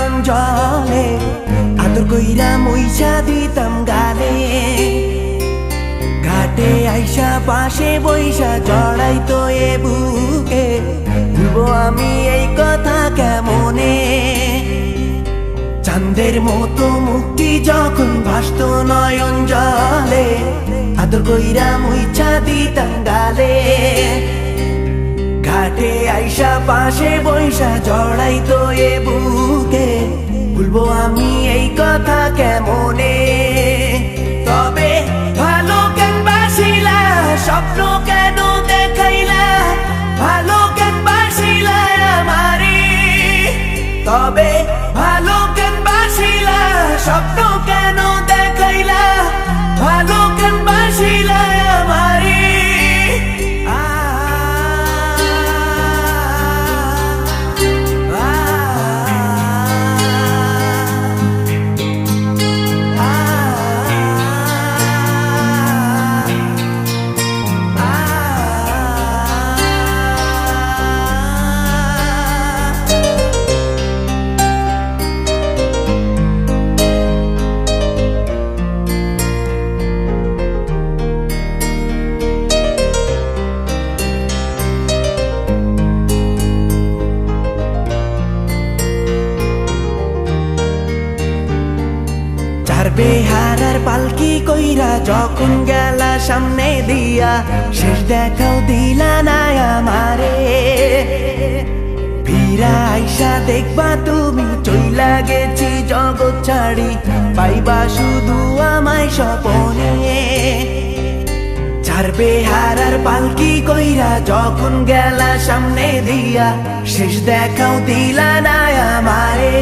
নয়ন জলে আদর কইরা মুইছা দিতাম গালে ঘাটে আইসা পাশে বইসা জড়াইতো এ বুকে ভুলবো আমি এই কথা কেমনে চাঁদের মতো মুক্তি যখন ভাসতো নয়ন জলে আদর কইরা মুইছা দিতাম গালে ঘাটে আইসা পাশে বইসা জড়াইতো এ বুকে ভুলবো আমি এই কথা কেমনে তবে ভালো কেন বাসিলা স্বপ্ন কেন দেখাইলা ভালো কেন বাসিলা আমারে তবে ভালো কেন বাসিলা স্বপ্ন কেন দেখাইলা ভালো কেন বাসিলা আমারে বেহারার পালকি কইরা যখন গেলা সামনে দিয়া শেষ দেখাও দিলা না আমারে ফিরা আইসা দেখবা তুমি চইলা গেছি জগৎ ছাড়ি পাইবা শুধু আমায় স্বপনে চার বেহারার পালকি কইরা যখন গেলা সামনে দিয়া শেষ দেখাও দিলা না আমারে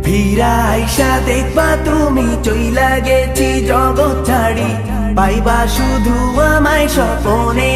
ফিরা আইসা দেখবা তুমি চইলা গেছি জগৎ ছাড়ি পাইবা শুধু আমায় স্বপনে